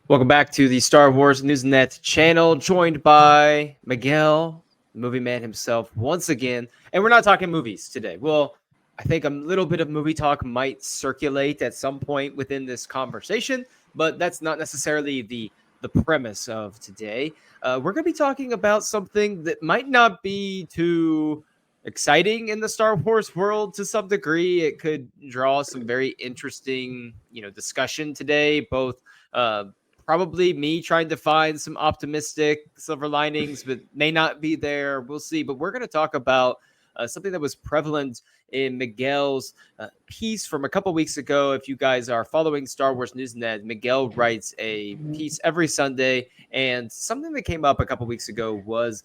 Welcome back to the Star Wars Newsnet channel, joined by Miguel, the movie man himself, once again. And we're not talking movies today. Well, I think a little bit of movie talk might circulate at some point within this conversation, but that's not necessarily the premise of today. We're going to be talking about something that might not be too exciting in the Star Wars world to some degree. It could draw some very interesting, discussion today, both probably me trying to find some optimistic silver linings, but may not be there. We'll see. But we're going to talk about something that was prevalent in Miguel's piece from a couple weeks ago. If you guys are following Star Wars Newsnet, Miguel writes a piece every Sunday. And something that came up a couple weeks ago was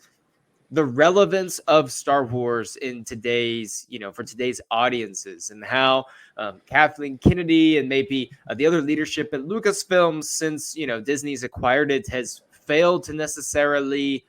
the relevance of Star Wars in today's, for today's audiences, and how Kathleen Kennedy and maybe the other leadership at Lucasfilm, since Disney's acquired it, has failed to necessarily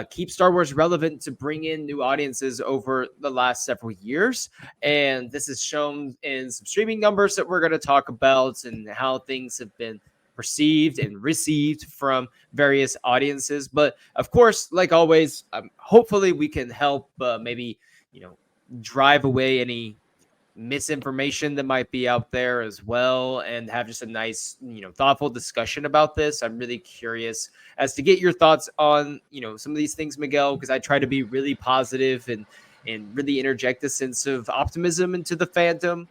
keep Star Wars relevant to bring in new audiences over the last several years. And this is shown in some streaming numbers that we're going to talk about, and how things have been perceived and received from various audiences. But of course, like always, hopefully we can help maybe drive away any misinformation that might be out there as well, and have just a nice thoughtful discussion about this. I'm really curious as to get your thoughts on some of these things, Miguel, because I try to be really positive and really interject a sense of optimism into the fandom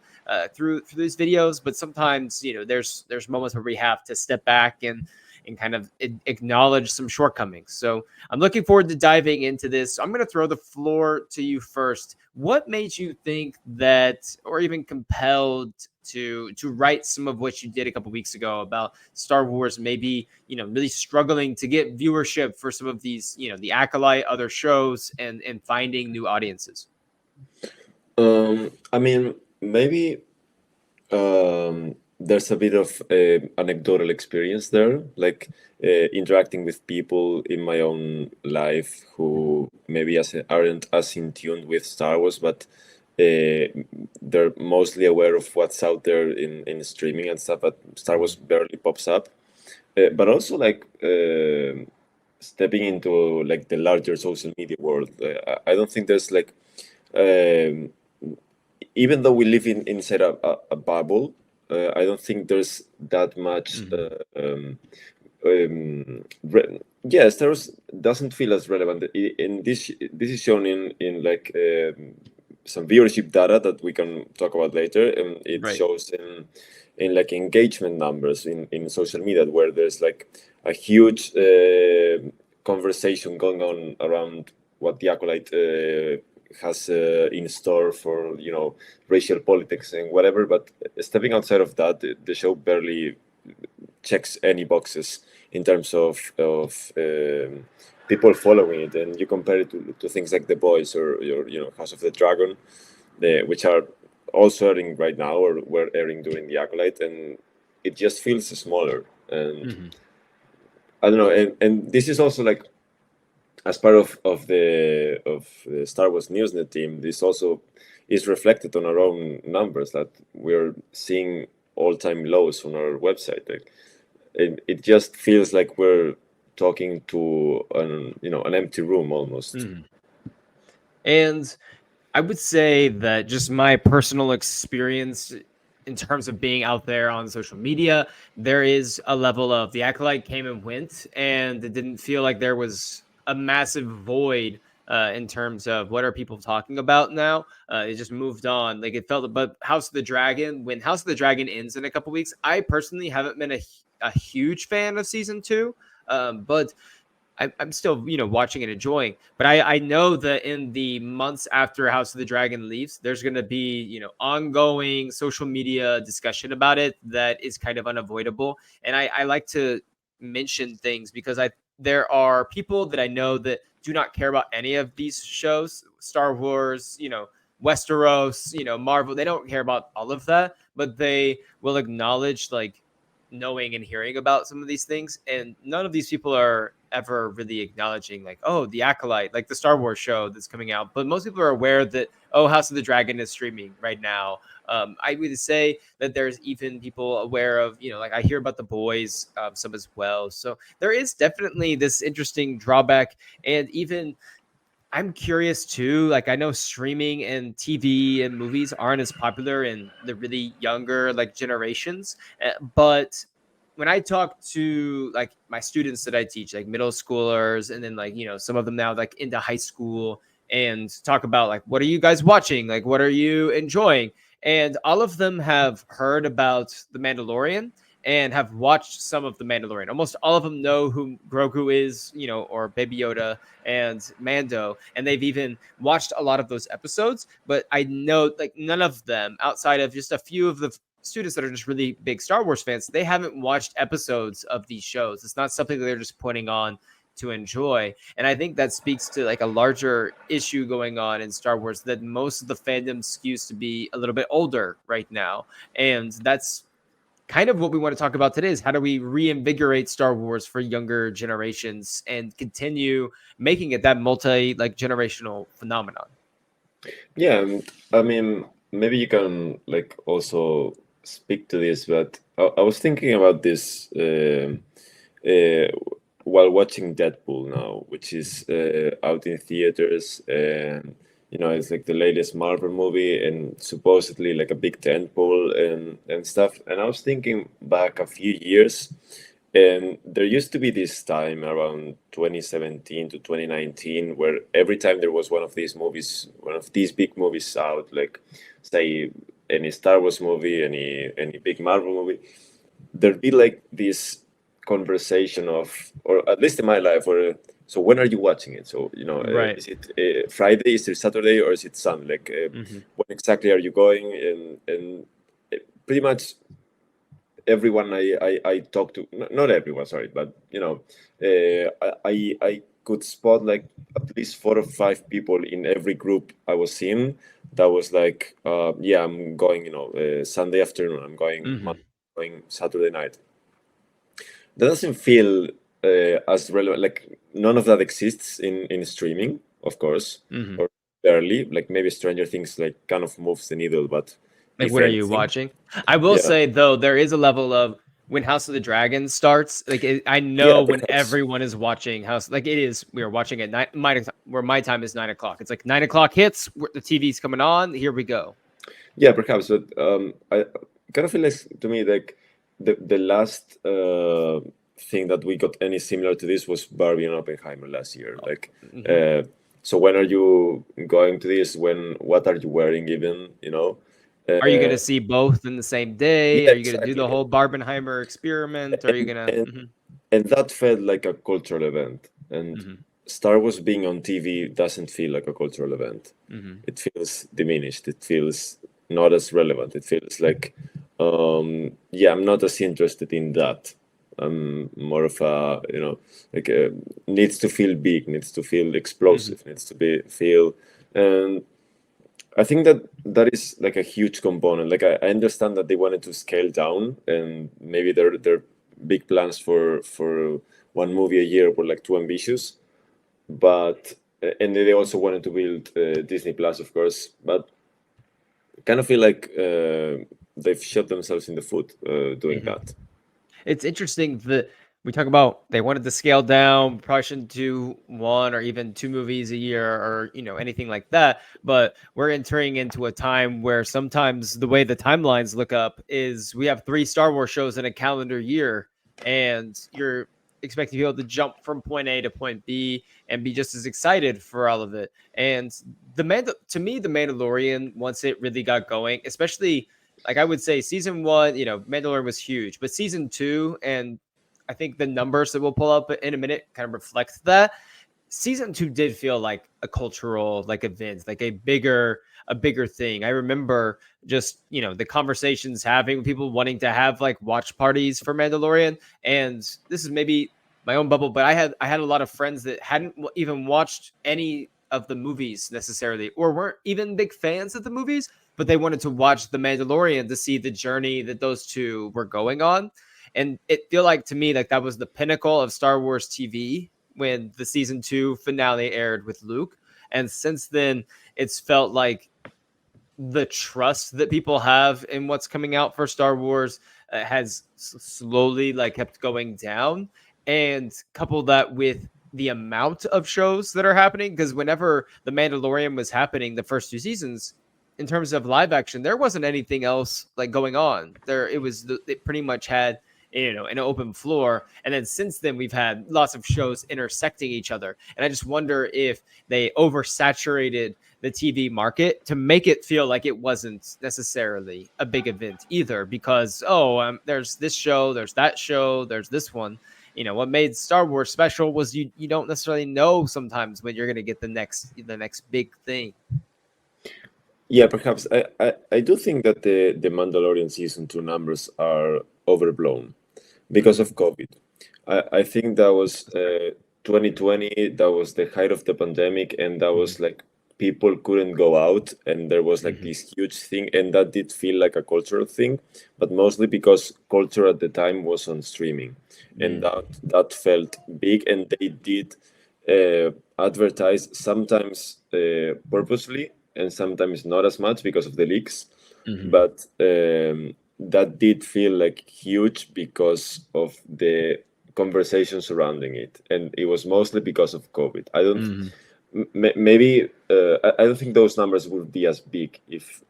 through these videos. But sometimes there's moments where we have to step back and kind of acknowledge some shortcomings. So I'm looking forward to diving into this. I'm going to throw the floor to you first. What made you think that, or even compelled to write some of what you did a couple weeks ago about Star Wars, maybe really struggling to get viewership for some of these, the Acolyte, other shows, and finding new audiences? I mean, maybe there's a bit of anecdotal experience there, like interacting with people in my own life who maybe aren't as in tune with Star Wars, but they're mostly aware of what's out there in streaming and stuff, but Star Wars barely pops up. But also like stepping into like the larger social media world. I don't think there's like um, even though we live inside a bubble, I don't think there's that much. Yes, there's doesn't feel as relevant. In this is shown in like some viewership data that we can talk about later, and it Right. shows in like engagement numbers in social media where there's like a huge conversation going on around what the Acolyte has in store for racial politics and whatever. But stepping outside of that, the show barely checks any boxes in terms of people following it. And you compare it to things like The Boys or House of the Dragon, which are also airing right now or were airing during the Acolyte, and it just feels smaller. And I don't know, and this is also like as part of the Star Wars Newsnet team, this also is reflected on our own numbers that we're seeing all-time lows on our website. Like, it just feels like we're talking to an empty room almost. And I would say that just my personal experience in terms of being out there on social media, there is a level of the Acolyte came and went, and it didn't feel like there was a massive void in terms of what are people talking about now. It just moved on. Like it felt, but House of the Dragon, when House of the Dragon ends in a couple weeks, I personally haven't been a huge fan of season two. But I'm still, watching and enjoying. But I know that in the months after House of the Dragon leaves, there's going to be, ongoing social media discussion about it that is kind of unavoidable. And I like to mention things because there are people that I know that do not care about any of these shows, Star Wars, Westeros, Marvel. They don't care about all of that, but they will acknowledge like knowing and hearing about some of these things. And none of these people are ever really acknowledging like, oh, the Acolyte, like the Star Wars show that's coming out. But most people are aware that, oh, House of the Dragon is streaming right now. I would say that there's even people aware of, like I hear about The Boys, some as well. So there is definitely this interesting drawback. And even I'm curious too. Like I know streaming and TV and movies aren't as popular in the really younger like generations, but when I talk to like my students that I teach, like middle schoolers, and then like some of them now like into high school, and talk about like what are you guys watching, like what are you enjoying, and all of them have heard about The Mandalorian and have watched some of The Mandalorian. Almost all of them know who Grogu is, or Baby Yoda and Mando, and they've even watched a lot of those episodes. But I know like none of them, outside of just a few of the students that are just really big Star Wars fans, they haven't watched episodes of these shows. It's not something that they're just putting on to enjoy. And I think that speaks to like a larger issue going on in Star Wars, that most of the fandom skews to be a little bit older right now. And that's kind of what we want to talk about today, is how do we reinvigorate Star Wars for younger generations and continue making it that multi like generational phenomenon. Yeah, I mean, maybe you can like also speak to this, but I was thinking about this uh, while watching Deadpool now, which is out in theaters, and it's like the latest Marvel movie and supposedly like a big tentpole and stuff. And I was thinking back a few years, and there used to be this time around 2017 to 2019 where every time there was one of these movies, one of these big movies out, like say any Star Wars movie, any big Marvel movie, there'd be like this conversation of, or at least in my life, where so when are you watching it? So Right. is it Friday, is it Saturday, or is it Sunday? Like when exactly are you going? And pretty much everyone I talk to, not everyone, sorry, but I could spot like at least 4 or 5 people in every group I was in that was like, yeah, I'm going, Sunday afternoon, I'm going Mm-hmm. going Saturday night. That doesn't feel as relevant. Like none of that exists in streaming, of course, Mm-hmm. or barely. Like maybe Stranger Things like kind of moves the needle, but Like, if what are you anything, watching? I will yeah, say though, there is a level of when House of the Dragon starts. Like, I yeah, know when perhaps. everyone is watching House, like it is. We are watching at night. Where my time is 9 o'clock. It's like 9 o'clock hits. The TV's coming on. Here we go. Yeah, perhaps, but I kind of feel like to me like the last thing that we got any similar to this was Barbie and Oppenheimer last year. Like, Mm-hmm. so when are you going to this? When what are you wearing? Even Are you uh, gonna see both in the same day? yeah, Are you gonna do exactly. the whole Barbenheimer experiment? Are you And, gonna? and and that felt like a cultural event. And Mm-hmm. Star Wars being on TV doesn't feel like a cultural event. Mm-hmm. It feels diminished. It feels not as relevant. It feels like, yeah, I'm not as interested in that. I'm more of a, like needs to feel big, needs to feel Mm-hmm. explosive, needs to be feel, and I think that that is like a huge component. Like I understand that they wanted to scale down, and maybe their big plans for one movie a year were like too ambitious. But and they also wanted to build Disney Plus, of course. But I kind of feel like they've shot themselves in the foot doing Mm-hmm. that. It's interesting that we talk about they wanted to scale down, probably shouldn't do one or even two movies a year or anything like that. But we're entering into a time where sometimes the way the timelines look up is we have 3 Star Wars shows in a calendar year, and you're expecting people to jump from point A to point B and be just as excited for all of it. And to me, the Mandalorian, once it really got going, especially like I would say season 1, Mandalorian was huge, but season 2, and I think the numbers that we'll pull up in a minute kind of reflect that. Season 2 did feel like a cultural like event, like a bigger thing. I remember just, the conversations having with people wanting to have like watch parties for Mandalorian. And this is maybe my own bubble, but I had a lot of friends that hadn't even watched any of the movies necessarily, or weren't even big fans of the movies, but they wanted to watch The Mandalorian to see the journey that those two were going on. And it feel like to me like that was the pinnacle of Star Wars TV when the season 2 finale aired with Luke. And since then, it's felt like the trust that people have in what's coming out for Star Wars has slowly like kept going down, and couple that with the amount of shows that are happening, because whenever The Mandalorian was happening the first 2 seasons, in terms of live action, there wasn't anything else like going on there. It pretty much had an open floor, and then since then we've had lots of shows intersecting each other, and I just wonder if they oversaturated the TV market to make it feel like it wasn't necessarily a big event either, because there's this show, there's that show, there's this one. What made Star Wars special was you don't necessarily know sometimes when you're going to get the next big thing. Yeah, perhaps I do think that the Mandalorian season 2 numbers are overblown because of COVID. I think that was 2020, that was the height of the pandemic, and that was like people couldn't go out, and there was like this huge thing, and that did feel like a cultural thing, but mostly because culture at the time was on streaming, and that felt big, and they did advertise sometimes purposely and sometimes not as much because of the leaks, but that did feel like huge because of the conversation surrounding it, and it was mostly because of COVID. I don't maybe I don't think those numbers would be as big if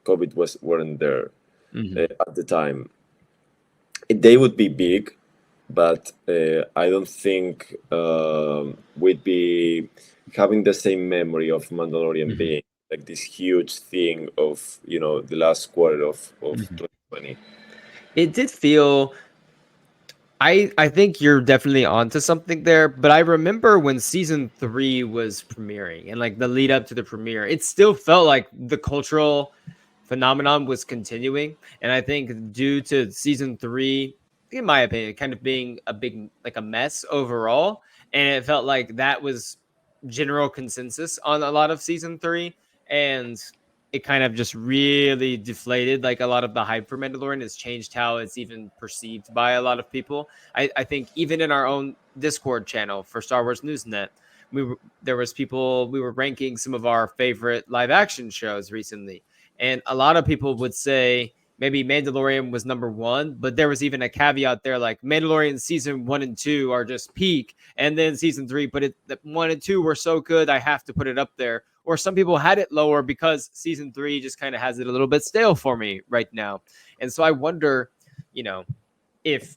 COVID weren't there at the time. They would be big, but I don't think we'd be having the same memory of Mandalorian being like this huge thing of the last quarter of 2020. It did feel. I think you're definitely onto something there, but I remember when season 3 was premiering and like the lead up to the premiere, it still felt like the cultural phenomenon was continuing. And I think due to season 3, in my opinion, kind of being a big like a mess overall, and it felt like that was general consensus on a lot of season 3, and it kind of just really deflated. Like a lot of the hype for Mandalorian has changed how it's even perceived by a lot of people. I think even in our own Discord channel for Star Wars Newsnet, there was people, we were ranking some of our favorite live action shows recently, and a lot of people would say maybe Mandalorian was number 1, but there was even a caveat there like Mandalorian season 1 and 2 are just peak, and then season 3, but the 1 and 2 were so good I have to put it up there. Or some people had it lower because season 3 just kind of has it a little bit stale for me right now. And so I wonder, if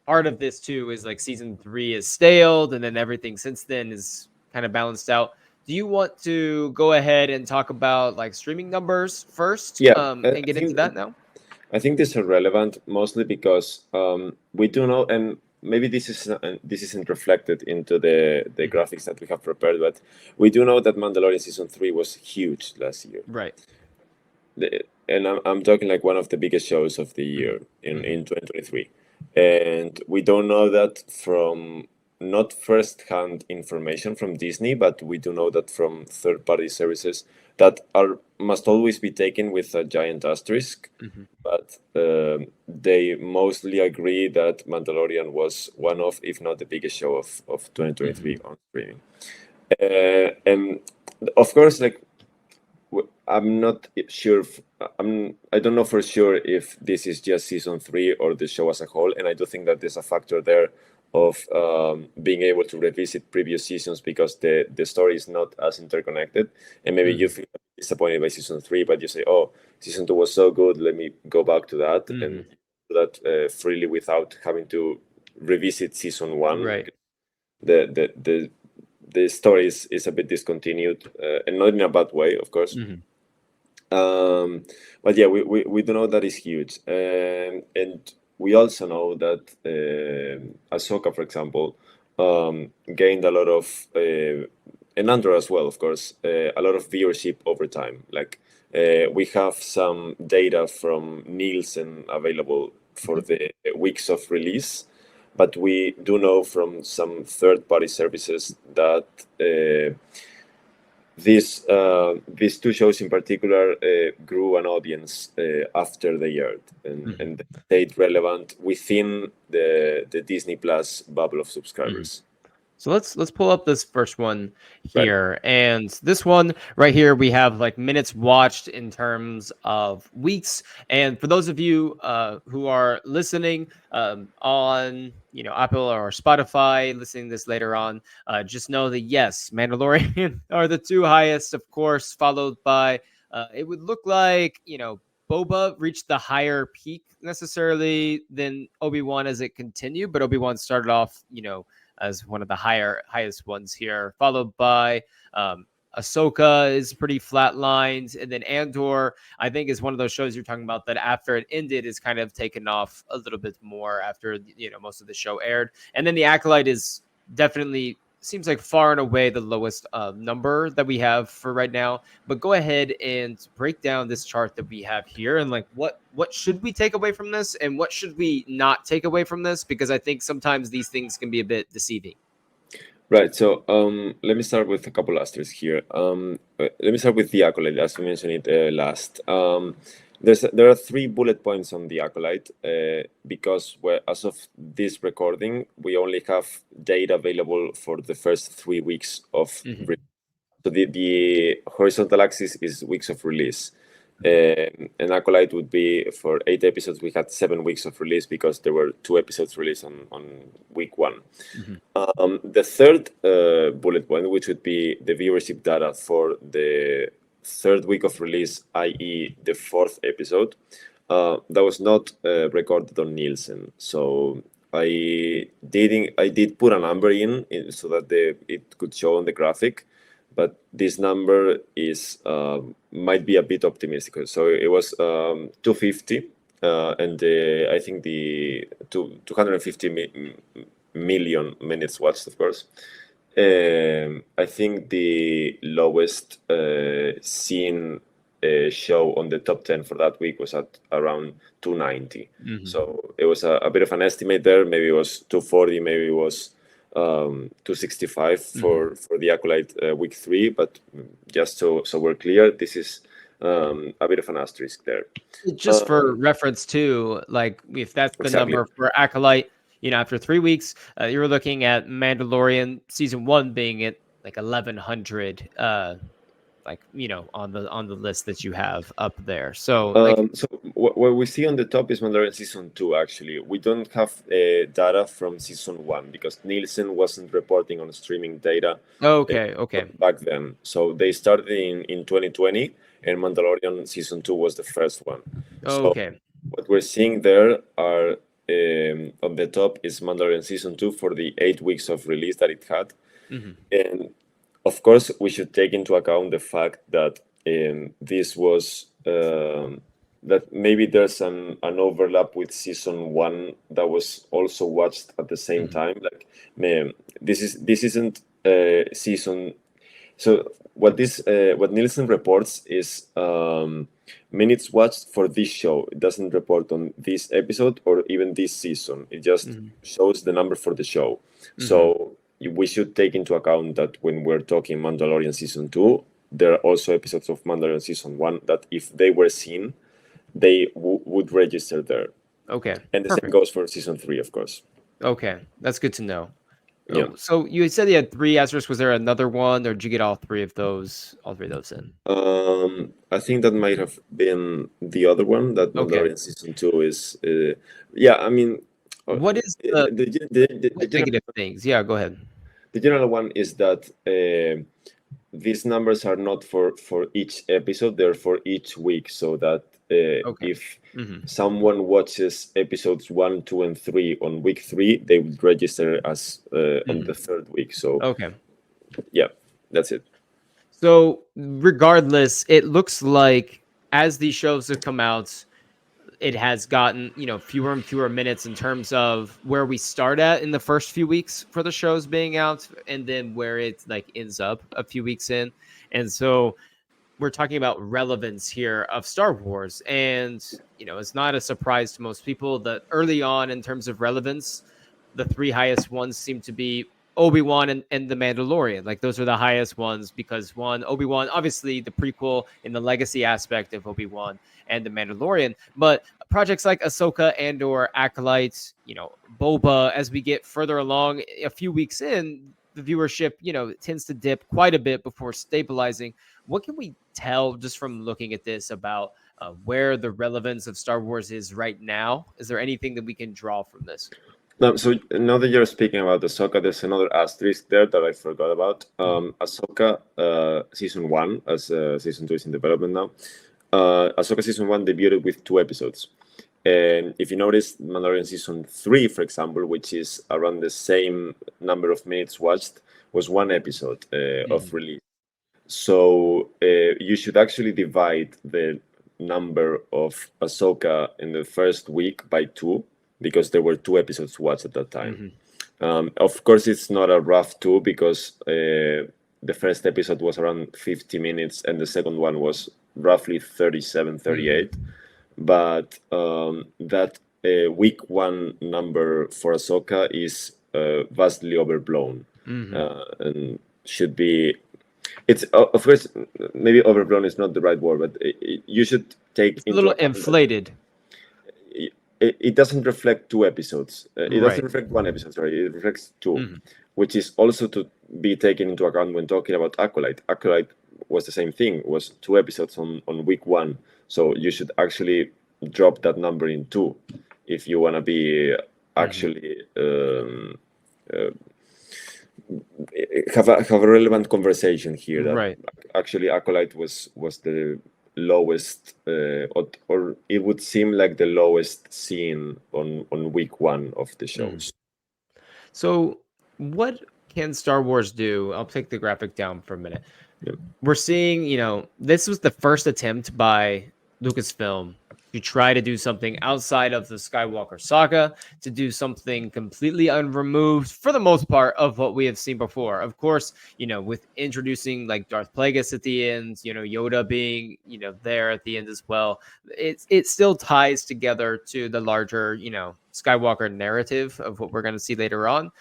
part of this too is like season 3 is staled and then everything since then is kind of balanced out. Do you want to go ahead and talk about like streaming numbers first, Yeah, and get into that now? I think this is relevant mostly because we do know, and maybe this isn't reflected into the graphics that we have prepared, but we do know that Mandalorian season 3 was huge last year, Right. And I'm talking like one of the biggest shows of the year in 2023, and we don't know that from not first-hand information from Disney, but we do know that from third-party services that must always be taken with a giant asterisk. But they mostly agree that Mandalorian was one of, if not the biggest show of 2023 on streaming. And of course, like I'm not sure. I don't know for sure if this is just season 3 or the show as a whole. And I do think that there's a factor there of being able to revisit previous seasons because the story is not as interconnected. And maybe you feel disappointed by season 3, but you say, "Oh, season 2 was so good. Let me go back to that and do that freely without having to revisit season 1." Right. The story is a bit discontinued, and not in a bad way, of course. But yeah, we do know that is huge, and we also know that Ahsoka, for example, gained a lot of, and Andor as well, of course, a lot of viewership over time. Like we have some data from Nielsen available for the weeks of release, but we do know from some third-party services that these two shows in particular grew an audience after they aired and they stayed relevant within the Disney Plus bubble of subscribers. So let's pull up this first one Right. here. And this one right here, we have like minutes watched in terms of weeks. And for those of you who are listening on Apple or Spotify, listening to this later on, just know that yes, Mandalorian are the two highest, of course, followed by it would look like Boba reached the higher peak necessarily than Obi-Wan as it continued, but Obi-Wan started off, as one of the highest ones here, followed by Ahsoka is pretty flatlined, and then Andor, I think, is one of those shows you're talking about that after it ended is kind of taken off a little bit more after most of the show aired, and then the Acolyte is definitely seems like far and away the lowest number that we have for right now. But go ahead and break down this chart that we have here, and like what should we take away from this, and what should we not take away from this? Because I think sometimes these things can be a bit deceiving. Right. So let me start with a couple asterisks here. Let me start with the Acolyte, as we mentioned it last. There are 3 bullet points on the Acolyte because as of this recording, we only have data available for the first 3 weeks of So the horizontal axis is weeks of release. An Acolyte would be for 8 episodes. We had 7 weeks of release because there were 2 episodes released on week 1. The third bullet point, which would be the viewership data for the 3rd week of release, i.e., the 4th episode, that was not recorded on Nielsen. So I did put a number in so that it could show on the graphic, but this number is might be a bit optimistic. So it was 250, and I think the 250 million minutes watched, of course. I think the lowest seen show on the top 10 for that week was at around 290. So it was a bit of an estimate there. Maybe it was 240, maybe it was 265 for the Acolyte week 3. But just so we're clear, this is a bit of an asterisk there. Just for reference too, like if that's the Exactly. number for Acolyte, after 3 weeks, you're looking at Mandalorian season 1 being at like 1100, on the list that you have up there. So So what we see on the top is Mandalorian season 2. Actually, we don't have data from season 1 because Nielsen wasn't reporting on streaming data. okay. Back then. So they started in 2020, and Mandalorian season 2 was the first one. So Okay. what we're seeing there are on the top is Mandalorian season 2 for the 8 weeks of release that it had, and of course we should take into account the fact that this was that maybe there's an overlap with season 1 that was also watched at the same time. Like, this isn't season. So what Nielsen reports is minutes watched for this show. It doesn't report on this episode or even this season. It just shows the number for the show. So we should take into account that when we're talking Mandalorian season 2, there are also episodes of Mandalorian season 1 that if they were seen, they would register there. Okay. And the same goes for season 3, of course. Okay, that's good to know. Yeah. So you said you had 3 asterisks. Was there another one, or did you get all 3 of those? All 3 of those in? I think that might have been the other one. That Mandalorian season 2 is. Yeah, I mean. What is the negative things? Yeah, go ahead. The general one is that these numbers are not for each episode; they're for each week, so that if someone watches episodes 1, 2, and 3 on week 3, they would register as on the 3rd week. So yeah, that's it. So regardless, it looks like as these shows have come out, it has gotten fewer and fewer minutes in terms of where we start at in the first few weeks for the shows being out, and then where it like ends up a few weeks in. And so we're talking about relevance here of Star Wars, and it's not a surprise to most people that early on in terms of relevance, the 3 highest ones seem to be Obi-Wan and The Mandalorian. Like those are the highest ones because Obi-Wan, obviously the prequel in the legacy aspect of Obi-Wan and The Mandalorian, but projects like Ahsoka and or Acolyte, Boba, as we get further along a few weeks in, the viewership, tends to dip quite a bit before stabilizing. What can we tell just from looking at this about where the relevance of Star Wars is right now? Is there anything that we can draw from this? No, so now that you're speaking about Ahsoka, there's another asterisk there that I forgot about. Ahsoka season 1, as season 2 is in development now. Ahsoka season 1 debuted with 2 episodes. And if you notice, Mandalorian season 3, for example, which is around the same number of minutes watched, was 1 episode of release. So you should actually divide the number of Ahsoka in the first week by 2, because there were 2 episodes watched at that time. Of course, it's not a rough 2, because the first episode was around 50 minutes and the second one was roughly 37, 38. But that week 1 number for Ahsoka is vastly overblown and should be. It's of course, maybe overblown is not the right word, but you should take it's a little inflated. It doesn't reflect 2 episodes. It Right. doesn't reflect 1 episode. Sorry, it reflects 2, which is also to be taken into account when talking about Acolyte. Acolyte was the same thing. Was 2 episodes on week 1. So you should actually drop that number in 2 if you want to be actually have a relevant conversation here. That Right. Actually, Acolyte was the lowest, or it would seem like the lowest seen on week 1 of the shows. So what can Star Wars do? I'll take the graphic down for a minute. Yeah. We're seeing, this was the first attempt by Lucasfilm to try to do something outside of the Skywalker saga, to do something completely unremoved, for the most part, of what we have seen before. Of course, with introducing like Darth Plagueis at the end, Yoda being, there at the end as well, it still ties together to the larger, Skywalker narrative of what we're going to see later on.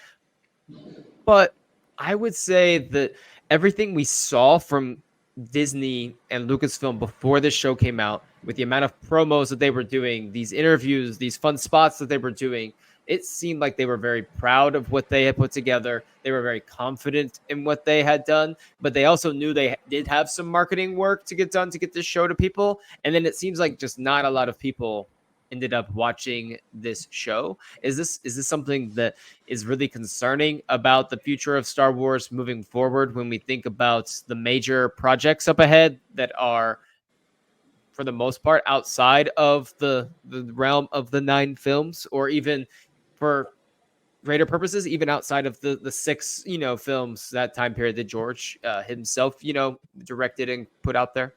But I would say that everything we saw from Disney and Lucasfilm before this show came out, with the amount of promos that they were doing, these interviews, these fun spots that they were doing, it seemed like they were very proud of what they had put together. They were very confident in what they had done, but they also knew they did have some marketing work to get done to get this show to people. And then it seems like just not a lot of people ended up watching this show. Is this something that is really concerning about the future of Star Wars moving forward when we think about the major projects up ahead that are, for the most part, outside of the realm of the 9 films, or even for greater purposes, even outside of the 6 films, that time period that George himself directed and put out there?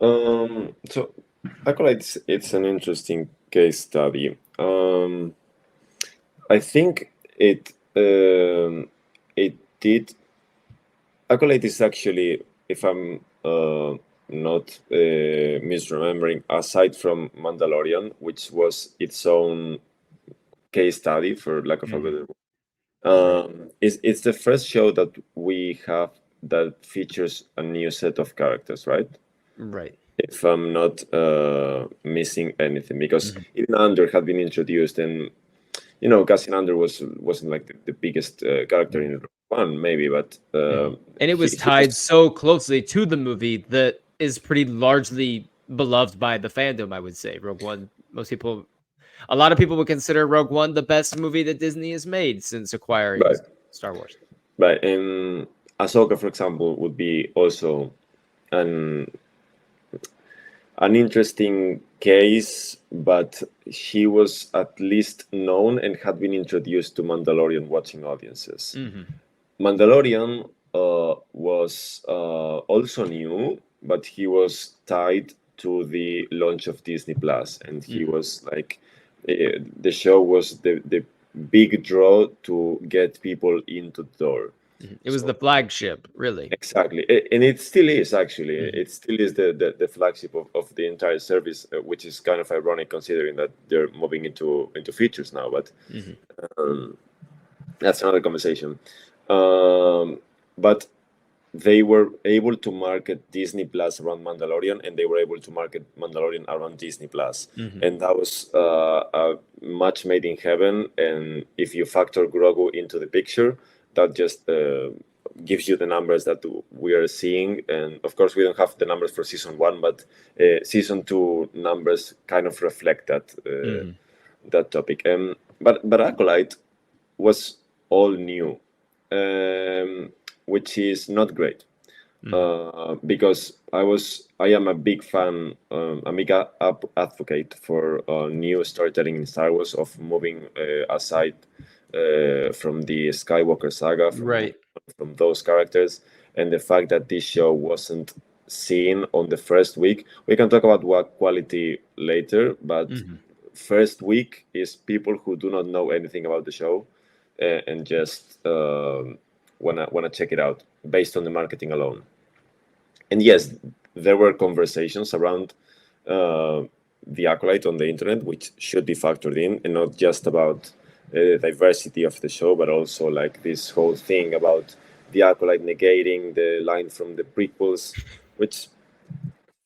So Acolyte, it's an interesting case study. I think it did. Acolyte is actually, if I'm not misremembering, aside from Mandalorian, which was its own case study, for lack of a better word, it's the first show that we have that features a new set of characters, right? Right. If I'm not missing anything, because even Andor had been introduced, and Cassian Andor wasn't like the biggest character in Rogue One, maybe, but and it was tied so closely to the movie that is pretty largely beloved by the fandom. I would say Rogue One. A lot of people would consider Rogue One the best movie that Disney has made since acquiring Star Wars. Right, and Ahsoka, for example, would be also an interesting case, but she was at least known and had been introduced to Mandalorian watching audiences. Mandalorian was also new, but he was tied to the launch of Disney Plus, and he was like, the show was the big draw to get people into the door. It was the flagship, really. Exactly, and it still is, actually. It still is the flagship of the entire service, which is kind of ironic considering that they're moving into features now. But that's another conversation. But they were able to market Disney Plus around Mandalorian, and they were able to market Mandalorian around Disney Plus, and that was a match made in heaven. And if you factor Grogu into the picture, that just gives you the numbers that we are seeing. And of course, we don't have the numbers for season 1, but season 2 numbers kind of reflect that that topic. But Acolyte was all new, which is not great. Because I am a big fan, a big advocate for new storytelling in Star Wars, of moving aside from the Skywalker saga, from those characters, and the fact that this show wasn't seen on the first week. We can talk about what quality later, but first week is people who do not know anything about the show and just wanna check it out based on the marketing alone. And yes, there were conversations around the Acolyte on the internet, which should be factored in, and not just about diversity of the show, but also like this whole thing about the Acolyte negating the line from the prequels, which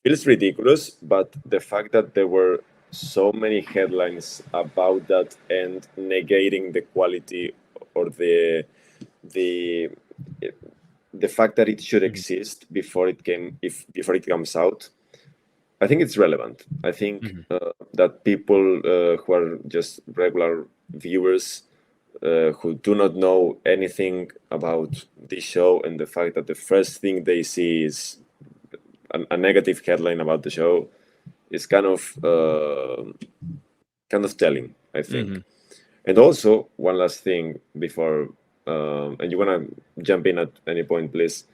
feels ridiculous. But the fact that there were so many headlines about that and negating the quality or the fact that it should exist before it comes out, I think it's relevant. I think that people who are just regular viewers who do not know anything about this show, and the fact that the first thing they see is a negative headline about the show, is kind of telling, I think. And also, one last thing before, and you want to jump in at any point, please.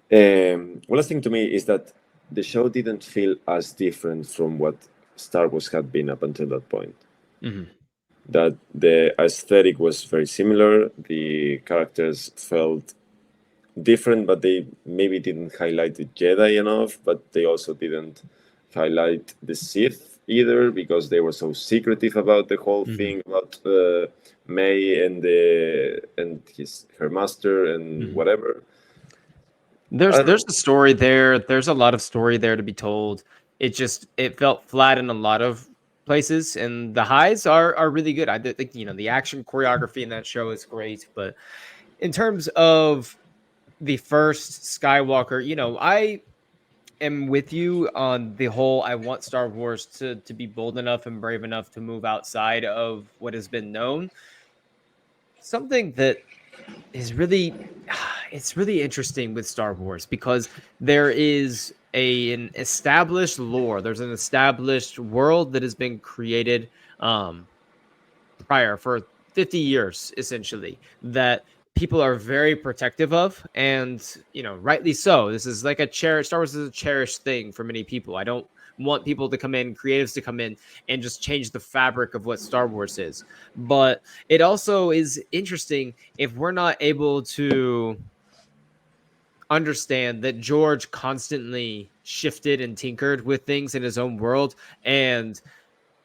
One last thing to me is that the show didn't feel as different from what Star Wars had been up until that point. That the aesthetic was very similar, the characters felt different, but they maybe didn't highlight the Jedi enough, but they also didn't highlight the Sith either, because they were so secretive about the whole thing about May and her master and whatever. There's a story there. There's a lot of story there to be told. It felt flat in a lot of places, and the highs are really good. I think the action choreography in that show is great, but in terms of the first Skywalker, I am with you on the whole. I want Star Wars to be bold enough and brave enough to move outside of what has been known. Something that is really it's really interesting with Star Wars, because there is an established lore. There's an established world that has been created prior for 50 years, essentially, that people are very protective of, and rightly so. This is like Star Wars is a cherished thing for many people. I don't want people to come in, creatives to come in and just change the fabric of what Star Wars is. But it also is interesting if we're not able to understand that George constantly shifted and tinkered with things in his own world and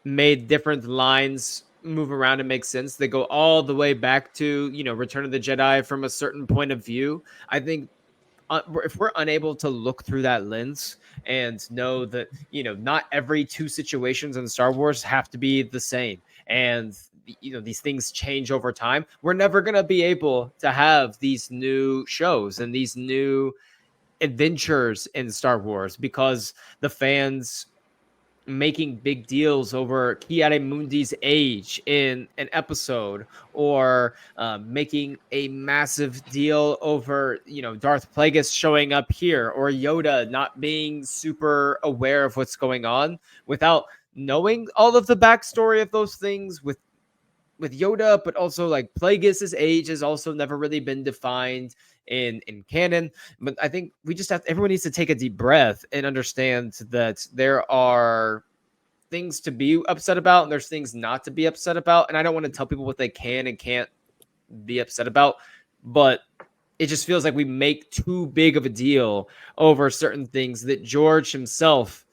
made different lines move around and make sense. They go all the way back to, Return of the Jedi from a certain point of view. I think if we're unable to look through that lens and know that, not every two situations in Star Wars have to be the same, and these things change over time, we're never going to be able to have these new shows and these new adventures in Star Wars, because the fans making big deals over Ki-Adi-Mundi's age in an episode, or making a massive deal over, Darth Plagueis showing up here, or Yoda not being super aware of what's going on, without knowing all of the backstory of those things with Yoda. But also, like, Plagueis's age has also never really been defined in canon. But I think everyone needs to take a deep breath and understand that there are things to be upset about and there's things not to be upset about. And I don't want to tell people what they can and can't be upset about, but it just feels like we make too big of a deal over certain things that George himself,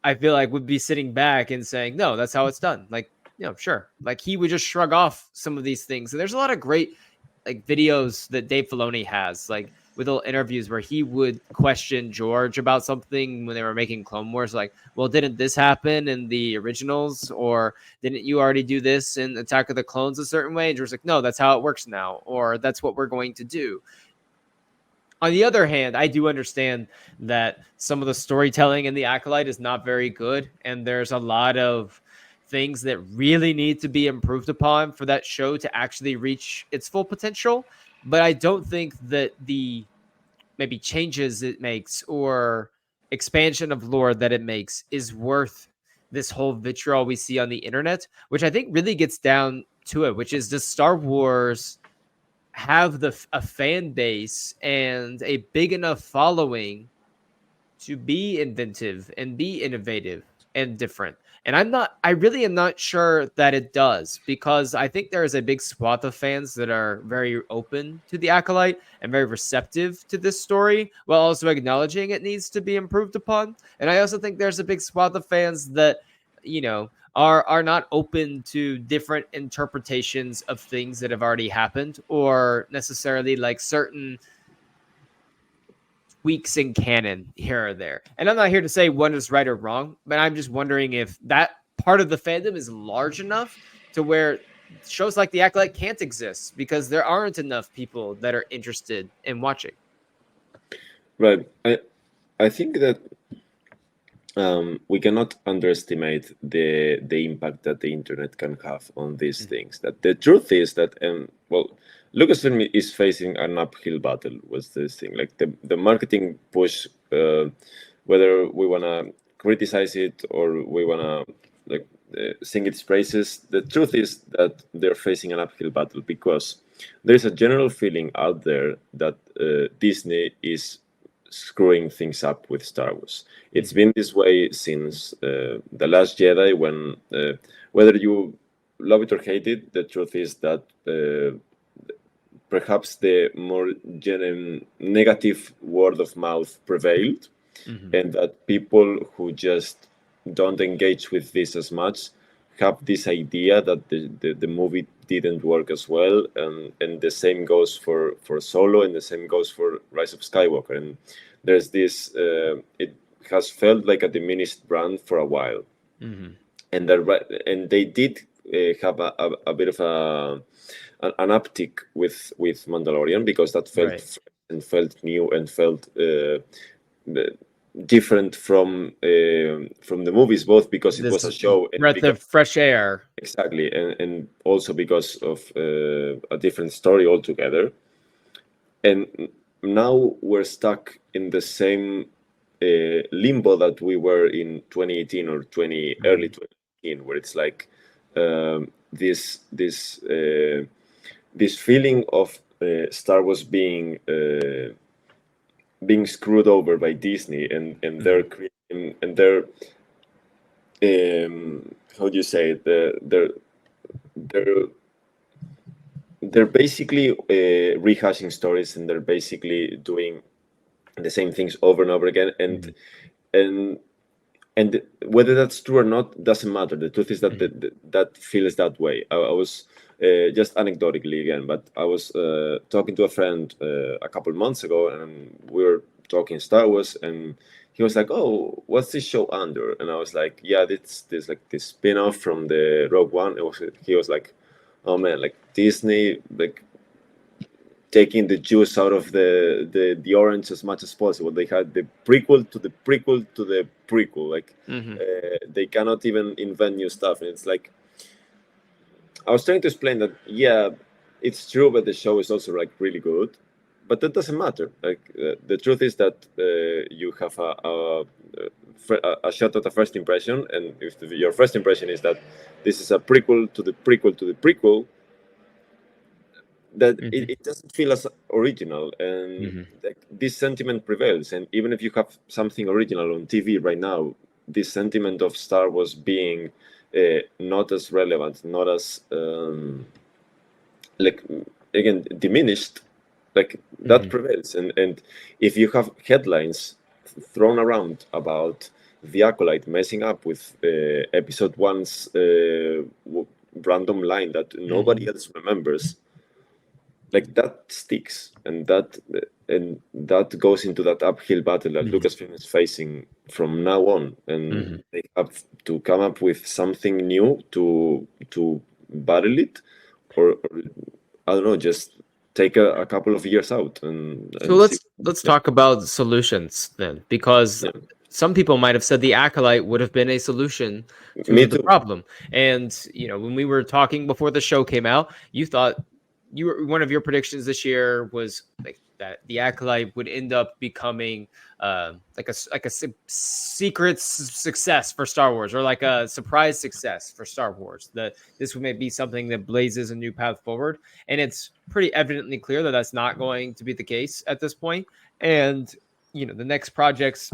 I feel like, would be sitting back and saying, no, that's how it's done. Like, sure. Like, he would just shrug off some of these things. And there's a lot of great, like, videos that Dave Filoni has. Like, with little interviews where he would question George about something when they were making Clone Wars, like, well, didn't this happen in the originals, or didn't you already do this in Attack of the Clones a certain way? And George's like, no, that's how it works now, or that's what we're going to do. On the other hand, I do understand that some of the storytelling in The Acolyte is not very good, and there's a lot of things that really need to be improved upon for that show to actually reach its full potential. But I don't think that the maybe changes it makes or expansion of lore that it makes is worth this whole vitriol we see on the internet, which I think really gets down to it, which is, does Star Wars have a fan base and a big enough following to be inventive and be innovative and different? And I really am not sure that it does, because I think there is a big swath of fans that are very open to The Acolyte and very receptive to this story, while also acknowledging it needs to be improved upon. And I also think there's a big swath of fans that, are not open to different interpretations of things that have already happened, or necessarily like certain tweaks in canon here or there. And I'm not here to say one is right or wrong, but I'm just wondering if that part of the fandom is large enough to where shows like The Acolyte can't exist because there aren't enough people that are interested in watching. Right. I think that we cannot underestimate the impact that the internet can have on these things. That the truth is that, Lucasfilm is facing an uphill battle with this thing. Like the marketing push, whether we wanna criticize it or we wanna sing its praises, the truth is that they're facing an uphill battle because there is a general feeling out there that Disney is screwing things up with Star Wars. It's been this way since The Last Jedi, when whether you love it or hate it, the truth is that perhaps the more negative word of mouth prevailed, and that people who just don't engage with this as much have this idea that the movie didn't work as well, and the same goes for Solo, and the same goes for Rise of Skywalker. And there's this it has felt like a diminished brand for a while, and they did have a bit of an uptick with Mandalorian, because that felt fresh and felt new and felt different from the movies, both because it was a show and breath of fresh air. Exactly, and also because of a different story altogether. And now we're stuck in the same limbo that we were in 2018 or early 2018, where it's like this feeling of Star Wars being screwed over by Disney, and they're creating, and they're how do you say it? They're basically rehashing stories, and they're basically doing the same things over and over again, and whether that's true or not doesn't matter. The truth is that that feels that way. I was just anecdotally again, but I was talking to a friend a couple months ago, and we were talking Star Wars, and he was like, "Oh, what's this show under?" And I was like, "Yeah, this like this spin-off from the Rogue One." He was like, "Oh man, like Disney, like taking the juice out of the orange as much as possible. They had the prequel to the prequel to the prequel. Like they cannot even invent new stuff." And it's like, I was trying to explain that, yeah, it's true, but the show is also like really good. But that doesn't matter. Like the truth is that you have a shot at a first impression, and if your first impression is that this is a prequel to the prequel to the prequel, that it doesn't feel as original, and like, this sentiment prevails. And even if you have something original on TV right now, this sentiment of Star Wars being not as relevant, not as like again diminished, like that prevails. And if you have headlines thrown around about The Acolyte messing up with episode one's random line that nobody else remembers, like that sticks, and that goes into that uphill battle that Mhm. Lucasfilm is facing from now on, and Mhm. they have to come up with something new to battle it, or I don't know, just take a couple of years out So and see. let's talk about solutions then, because Yeah. some people might have said the acolyte would have been a solution Me to the too. problem. And when we were talking before the show came out, you thought one of your predictions this year was like that the acolyte would end up becoming like a secret success for Star Wars, or like a surprise success for Star Wars. That this would maybe be something that blazes a new path forward, and it's pretty evidently clear that that's not going to be the case at this point. And the next projects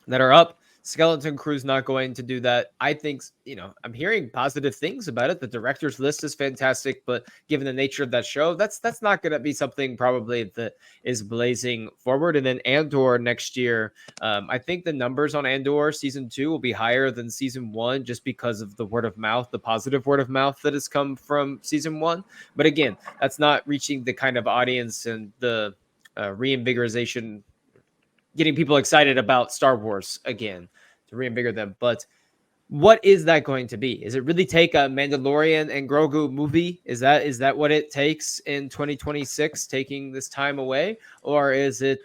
that are up, Skeleton Crew's not going to do that. I think, I'm hearing positive things about it. The director's list is fantastic, but given the nature of that show, that's not going to be something probably that is blazing forward. And then Andor next year, I think the numbers on Andor season 2 will be higher than season 1, just because of the word of mouth, the positive word of mouth that has come from season 1. But again, that's not reaching the kind of audience and the reinvigoration, getting people excited about Star Wars again to reinvigorate them. But what is that going to be? Is it really take a Mandalorian and Grogu movie? Is that what it takes in 2026, taking this time away? Or is it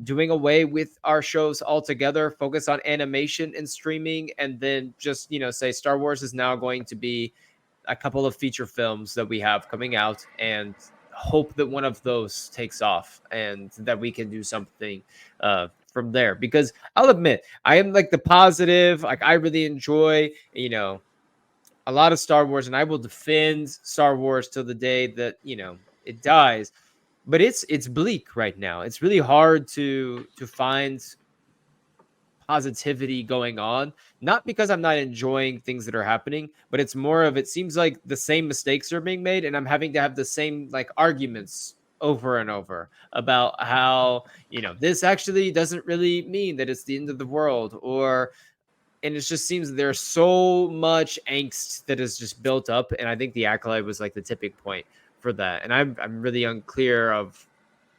doing away with our shows altogether, focus on animation and streaming, and then just, say Star Wars is now going to be a couple of feature films that we have coming out, and hope that one of those takes off and that we can do something from there? Because I'll admit, I am like the positive, like I really enjoy, a lot of Star Wars, and I will defend Star Wars till the day that, it dies. But it's bleak right now. It's really hard to find positivity going on, not because I'm not enjoying things that are happening, but it's more of, it seems like the same mistakes are being made, and I'm having to have the same like arguments over and over about how, this actually doesn't really mean that it's the end of the world. Or and it just seems there's so much angst that is just built up, and I think the acolyte was like the tipping point for that. And I'm really unclear of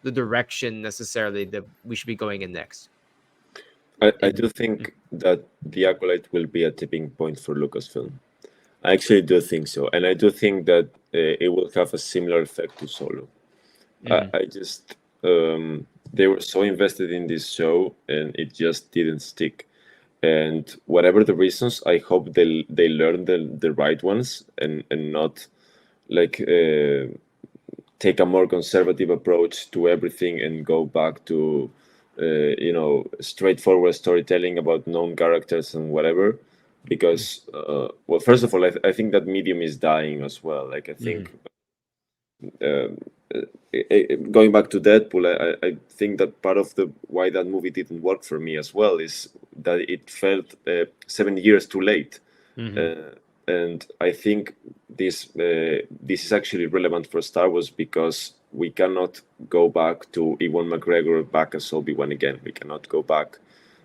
the direction necessarily that we should be going in next. I And do think that the Acolyte will be a tipping point for Lucasfilm. I actually do think so, and I do think that it will have a similar effect to Solo. mhm. I just they were so invested in this show, and it just didn't stick. And whatever the reasons, I hope they learn the right ones, and not like take a more conservative approach to everything and go back to straightforward storytelling about known characters and whatever. Because well, first of all, I think that medium is dying as well. Like I Mhm. think going back to Deadpool, I think that part of the why that movie didn't work for me as well is that it felt 7 years too late. Mhm. uh, and I think this is actually relevant for Star Wars because we cannot go back to Ewan McGregor back as Obi-Wan again. We cannot go back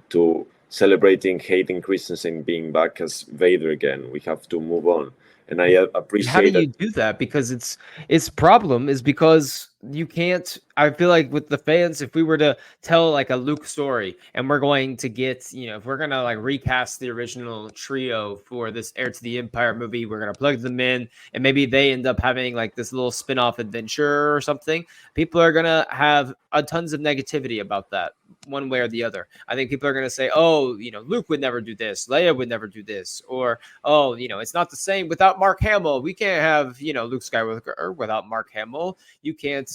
to celebrating Hayden Christensen being back as Vader again. We have to move on, and I And how do appreciate that. you do that? Because its problem is because you can't. I feel like with the fans, if we were to tell like a Luke story, and we're going to get, if we're gonna like recast the original trio for this Heir to the Empire movie, we're gonna plug them in, and maybe they end up having like this little spin-off adventure or something. People are gonna have tons of negativity about that, one way or the other. I think people are gonna say, "Oh, Luke would never do this, Leia would never do this," or "Oh, it's not the same without Mark Hamill. We can't have, Luke Skywalker without Mark Hamill. You can't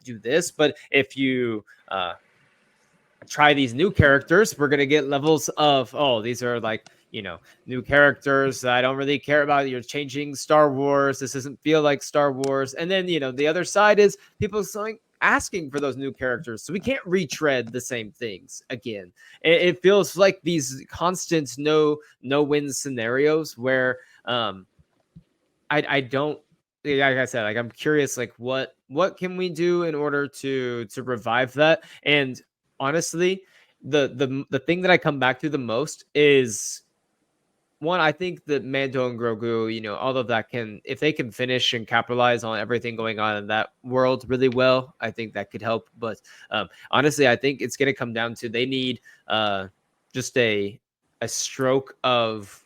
do this." But if you try these new characters, we're going to get levels of, oh, these are like, new characters I don't really care about. You're changing Star Wars. This doesn't feel like Star Wars. And then, the other side is people asking for those new characters. So we can't retread the same things again. It feels like these constant no win scenarios where I don't, like I said, like I'm curious, like what can we do in order to revive that? And honestly, the thing that I come back to the most is one, I think that Mando and Grogu, all of that can, if they can finish and capitalize on everything going on in that world really well, I think that could help. But honestly, I think it's going to come down to they need just a stroke of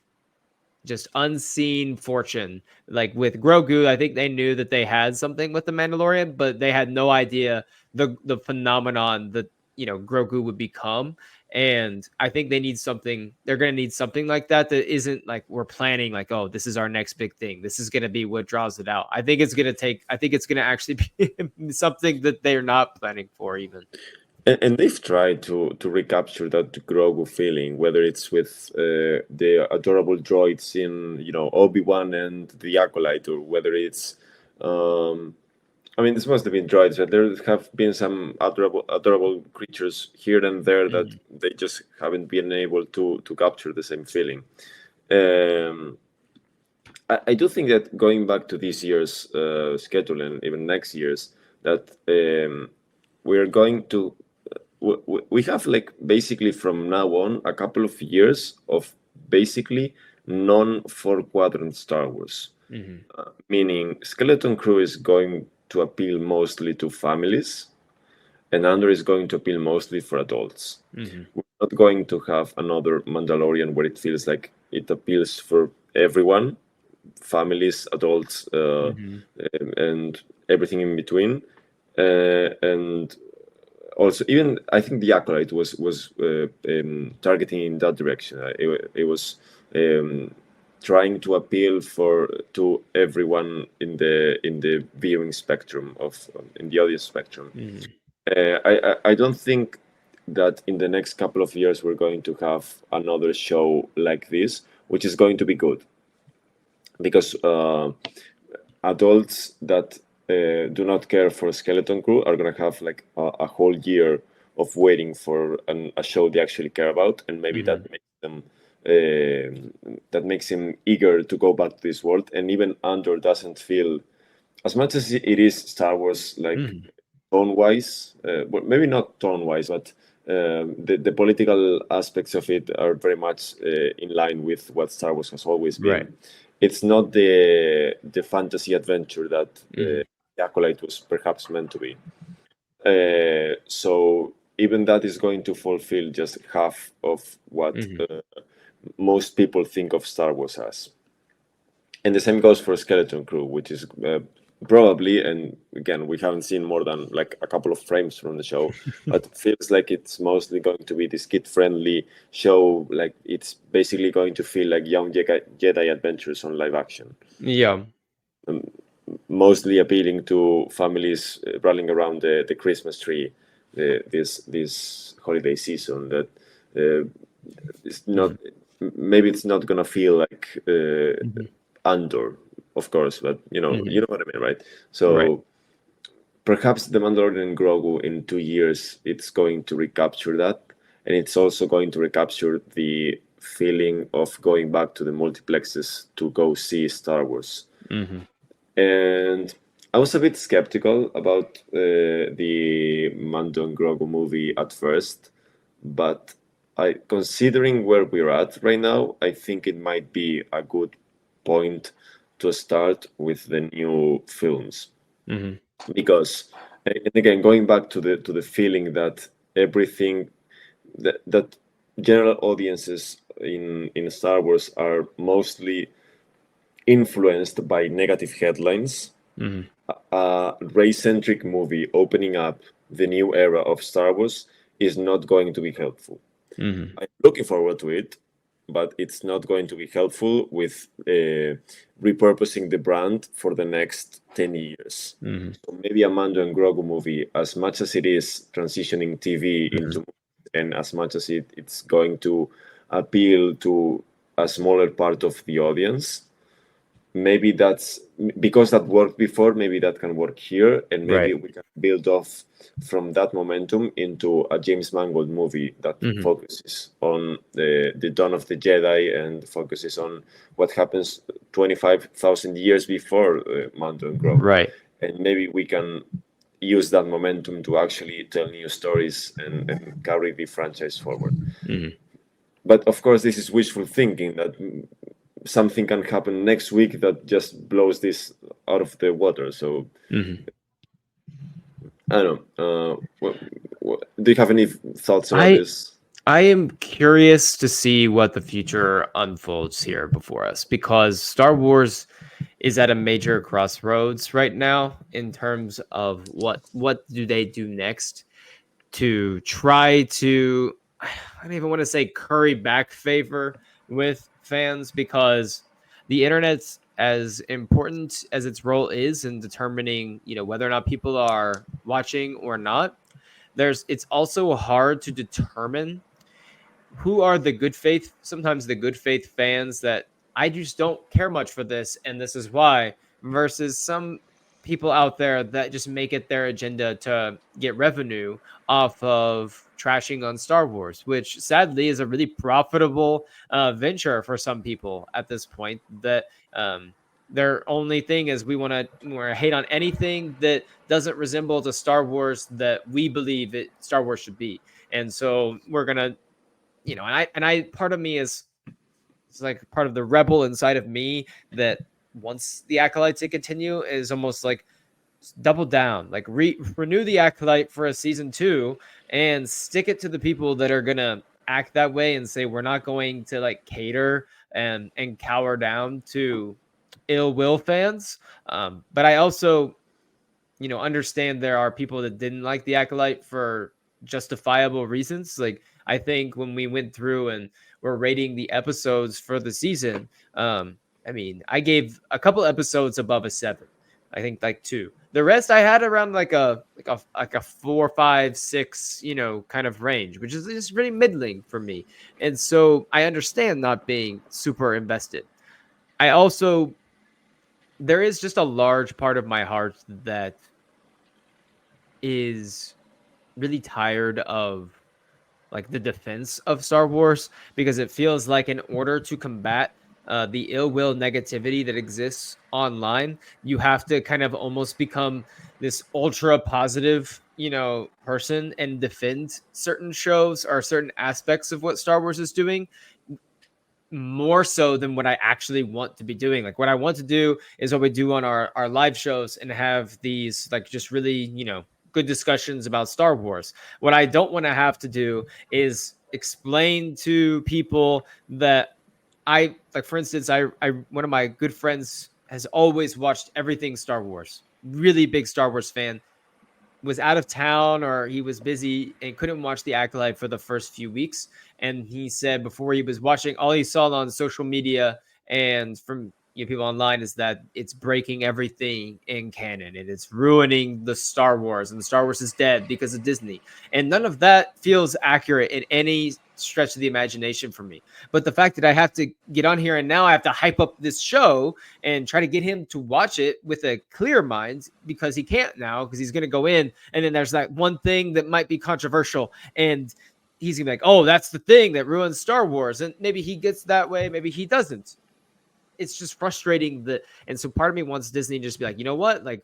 just unseen fortune. Like with Grogu, I think they knew that they had something with the Mandalorian, but they had no idea the phenomenon that Grogu would become. And I think they need something. They're going to need something like that isn't like we're planning like, oh, this is our next big thing. This is going to be what draws it out. I think it's going to take. I think it's going to actually be something that they're not planning for even. And they've tried to recapture that Grogu feeling, whether it's with the adorable droids in Obi-Wan and the Acolyte, or whether it's I mean, this must have been droids, but there have been some adorable creatures here and there that they just haven't been able to capture the same feeling. I do think that going back to this year's schedule and even next year's, that we're going to we have like basically from now on a couple of years of basically non-four quadrant Star Wars, meaning Skeleton Crew is going to appeal mostly to families, and Andor is going to appeal mostly for adults. We're not going to have another Mandalorian where it feels like it appeals for everyone, families, adults, and everything in between. And also, even I think the Acolyte was targeting in that direction. It was trying to appeal to everyone in the viewing spectrum in the audience spectrum. I don't think that in the next couple of years we're going to have another show like this, which is going to be good, because adults that do not care for Skeleton Crew are going to have like a whole year of waiting for a show they actually care about, and maybe that makes them him eager to go back to this world. And even Andor doesn't feel, as much as it is Star Wars, like tone wise, well, maybe not tone wise, but the political aspects of it are very much in line with what Star Wars has always been. Right. It's not the fantasy adventure that the Acolyte was perhaps meant to be. So even that is going to fulfill just half of what most people think of Star Wars as. And the same goes for Skeleton Crew, which is probably, and again, we haven't seen more than like a couple of frames from the show, but it feels like it's mostly going to be this kid-friendly show. Like it's basically going to feel like young Jedi adventures on live action. Yeah. Mostly appealing to families rallying around the Christmas tree this holiday season. That it's not, maybe it's not gonna feel like Andor, of course, but you know what I mean, right? So perhaps the Mandalorian and Grogu in 2 years, it's going to recapture that, and it's also going to recapture the feeling of going back to the multiplexes to go see Star Wars. And I was a bit skeptical about the Mando and Grogu movie at first, but considering where we're at right now, I think it might be a good point to start with the new films. Because, and again, going back to the feeling that everything that general audiences in Star Wars are mostly influenced by negative headlines. A race-centric movie opening up the new era of Star Wars is not going to be helpful. I'm looking forward to it, but it's not going to be helpful with repurposing the brand for the next 10 years. So maybe a Mando and Grogu movie, as much as it is transitioning TV into, and as much as it's going to appeal to a smaller part of the audience, maybe that's because that worked before, maybe that can work here, and maybe we can build off from that momentum into a James Mangold movie that focuses on the dawn of the Jedi and focuses on what happens 25,000 years before Mando and Grogu. And maybe we can use that momentum to actually tell new stories and carry the franchise forward. But of course, this is wishful thinking, that something can happen next week that just blows this out of the water. So I don't know. Do you have any thoughts about I this? I am curious to see what the future unfolds here before us, because Star Wars is at a major crossroads right now in terms of what do they do next to try to, I don't even want to say curry back favor with fans, because the internet's as important as its role is in determining, whether or not people are watching or not. It's also hard to determine who are the good faith, sometimes the good faith fans that I just don't care much for this, and this is why, versus some people out there that just make it their agenda to get revenue off of trashing on Star Wars, which sadly is a really profitable venture for some people at this point. That their only thing is we want to hate on anything that doesn't resemble the Star Wars that we believe it Star Wars should be, and so we're gonna, and I part of me is, it's like part of the rebel inside of me that wants the Acolyte to continue, is almost like double down, like renew the Acolyte for a season 2 and stick it to the people that are gonna act that way and say we're not going to like cater and cower down to ill will fans. But I also, understand there are people that didn't like the Acolyte for justifiable reasons. Like, I think when we went through and were rating the episodes for the season, I mean, I gave a couple episodes above a 7. I think like 2. The rest I had around like a 4, 5, 6, kind of range, which is just really middling for me. And so I understand not being super invested. I also, there is just a large part of my heart that is really tired of like the defense of Star Wars, because it feels like in order to combat the ill will negativity that exists online, you have to kind of almost become this ultra positive, person and defend certain shows or certain aspects of what Star Wars is doing more so than what I actually want to be doing. Like, what I want to do is what we do on our live shows and have these like just really, good discussions about Star Wars. What I don't want to have to do is explain to people that I like, for instance, I one of my good friends has always watched everything Star Wars. Really big Star Wars fan, was out of town or he was busy and couldn't watch the Acolyte for the first few weeks. And he said before he was watching, all he saw on social media and from people online is that it's breaking everything in canon and it's ruining the Star Wars, and the Star Wars is dead because of Disney. And none of that feels accurate in any stretch of the imagination for me. But the fact that I have to get on here and now I have to hype up this show and try to get him to watch it with a clear mind, because he can't now, because he's going to go in and then there's that one thing that might be controversial and he's gonna be like, oh, that's the thing that ruins Star Wars. And maybe he gets that way, maybe he doesn't. It's just frustrating that, and so part of me wants Disney to just be like, you know what, like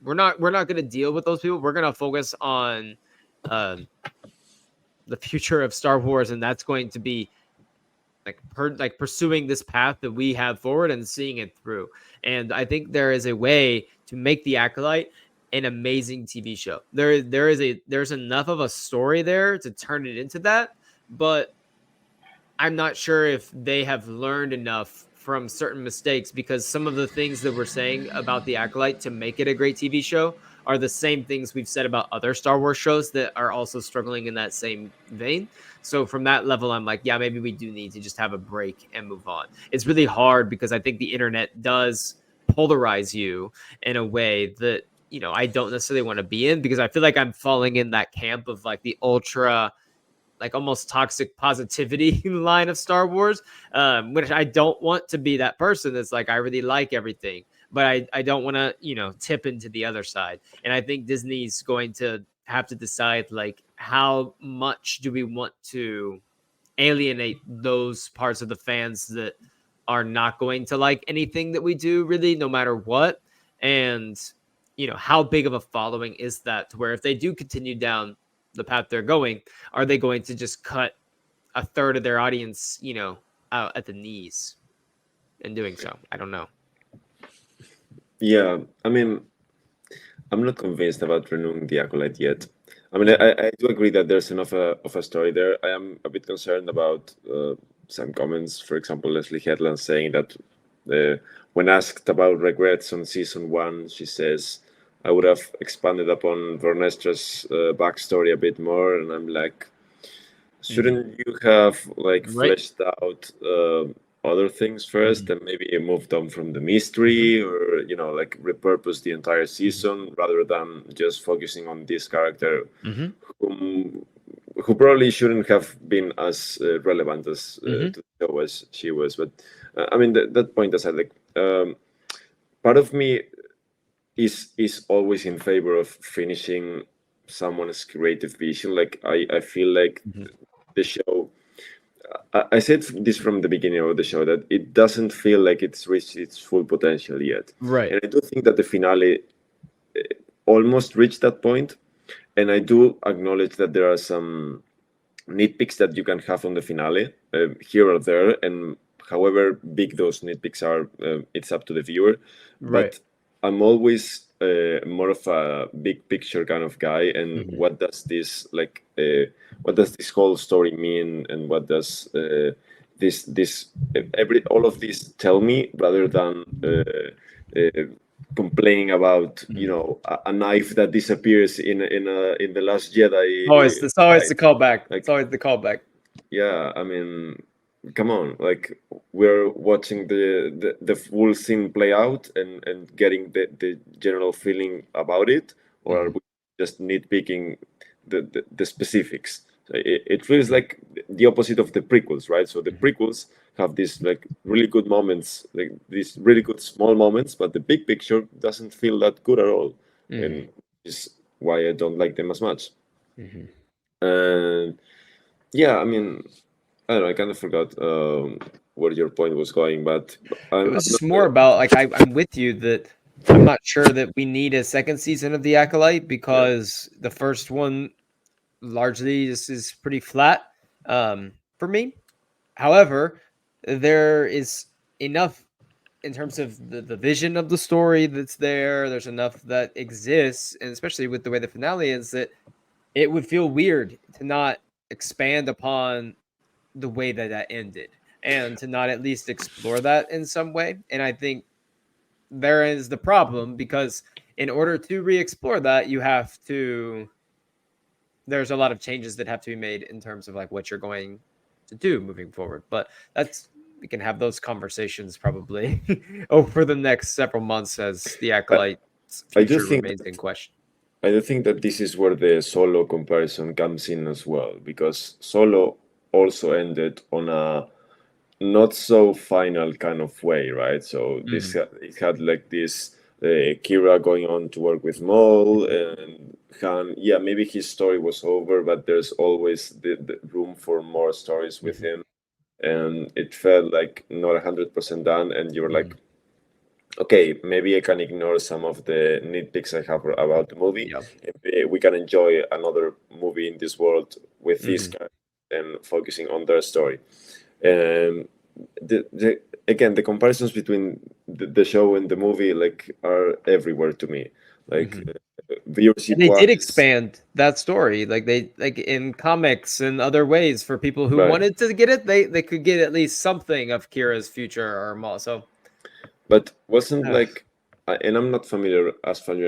we're not gonna deal with those people. We're gonna focus on the future of Star Wars, and that's going to be like pursuing this path that we have forward and seeing it through. And I think there is a way to make the Acolyte an amazing TV show. There's enough of a story there to turn it into that, but I'm not sure if they have learned enough from certain mistakes, because some of the things that we're saying about the Acolyte to make it a great TV show are the same things we've said about other Star Wars shows that are also struggling in that same vein. So from that level, I'm like, yeah, maybe we do need to just have a break and move on. It's really hard because I think the internet does polarize you in a way that, I don't necessarily want to be in, because I feel like I'm falling in that camp of like the ultra, like almost toxic positivity line of Star Wars, which I don't want to be that person that's like, I really like everything, but I don't want to, tip into the other side. And I think Disney's going to have to decide like, how much do we want to alienate those parts of the fans that are not going to like anything that we do really, no matter what. And, how big of a following is that, to where if they do continue down the path they're going, are they going to just cut a third of their audience, out at the knees? in doing so. I don't know. Yeah, I mean, I'm not convinced about renewing the Acolyte yet. I mean, Mhm. I do agree that there's enough of a story there. I am a bit concerned about some comments. For example, Leslie Headland saying that when asked about regrets on season one, she says, I would have expanded upon Vernestra's backstory a bit more. And I'm like, Mhm. shouldn't you have like Right. fleshed out other things Mhm. first and maybe moved on from the Mhm. mystery, or like repurpose the entire Mhm. season rather than just focusing on this character Mhm. whom, who probably shouldn't have been as relevant as Mhm. to the show as she was. But I mean, that point aside, like part of me is always in favor of finishing someone's creative vision. Like I feel like Mhm. the show, I said this from the beginning of the show, that it doesn't feel like it's reached its full potential yet. Right. And I do think that the finale almost reached that point. And I do acknowledge that there are some nitpicks that you can have on the finale here or there. And however big those nitpicks are, it's up to the viewer. Right. But I'm always more of a big picture kind of guy. And Mhm. what does this whole story mean? And what does this every all of this tell me, rather than uh, complaining about Mhm. a knife that disappears in the Last Jedi It's always the fight. callback. It's Like, always the callback. yeah, I mean, come on, like we're watching the full scene play out and getting the general feeling about it, or are Mhm. we just nitpicking the specifics? So it feels Mhm. like the opposite of the prequels, right? So the Mhm. prequels have these like really good moments, like these really good small moments, but the big picture doesn't feel that good at all, Mhm. and is why I don't like them as much. Mhm. And yeah, I mean, I don't know. I kind of forgot where your point was going, but It I'm was not. just more about like I'm with you that I'm not sure that we need a second season of The Acolyte Yeah, because the first one largely is pretty flat for me. However, there is enough in terms of the vision of the story that's there. There's enough that exists, and especially with the way the finale is, that it would feel weird to not expand upon the way that that ended and to not at least explore that in some way. And I think there is the problem because in order to re-explore that, you have to there's a lot of changes that have to be made in terms of like what you're going to do moving forward. But that's we can have those conversations probably over the next several months as the I, acolyte's I do future think remains in question. I do think that this is where the Solo comparison comes in as well, because Solo also ended on a not so final kind of way, right? So Mm-hmm. it had like this Kira going on to work with Maul, Mm-hmm. and Han. Yeah, maybe his story was over, but there's always the room for more stories with Mm-hmm. him, and it felt like not 100% done. And you were Mm-hmm. like, okay, maybe I can ignore some of the nitpicks I have about the movie. Yeah. We can enjoy another movie in this world with this Mm-hmm. guy and focusing on their story. And again, the comparisons between the show and the movie like are everywhere to me. Like Mm-hmm. And viewership they did wise, expand that story, like they like in comics and other ways for people who right? wanted to get it. They could get at least something of Kira's future or Maul. So, But wasn't uh, like, and I'm not familiar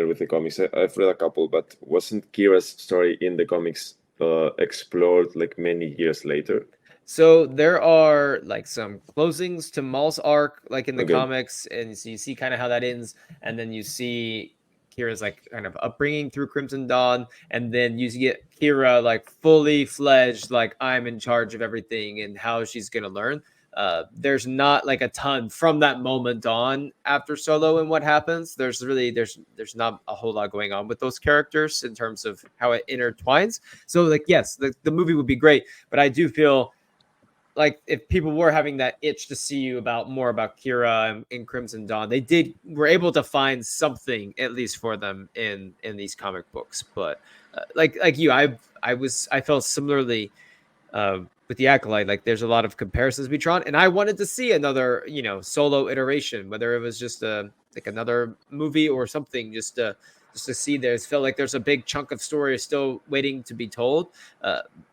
with the comics. I've read a couple, but wasn't Kira's story in the comics explored like many years later? so there are like some closings to Maul's arc, like in the Okay, comics, and so you see kind of how that ends, and then you see Kira's like kind of upbringing through Crimson Dawn, and then you get Kira like fully fledged, like I'm in charge of everything, and how she's gonna learn. There's not like a ton from that moment on after Solo and what happens. There's not a whole lot going on with those characters in terms of how it intertwines. So like yes, the movie would be great, but I do feel like if people were having that itch to see you about more about Kira and Crimson Dawn, they did were able to find something at least for them in these comic books. But like you, I felt similarly uh, with the Acolyte, like there's a lot of comparisons to be drawn, and I wanted to see another, solo iteration, whether it was just like another movie or something, just to see. There's felt like there's a big chunk of story still waiting to be told,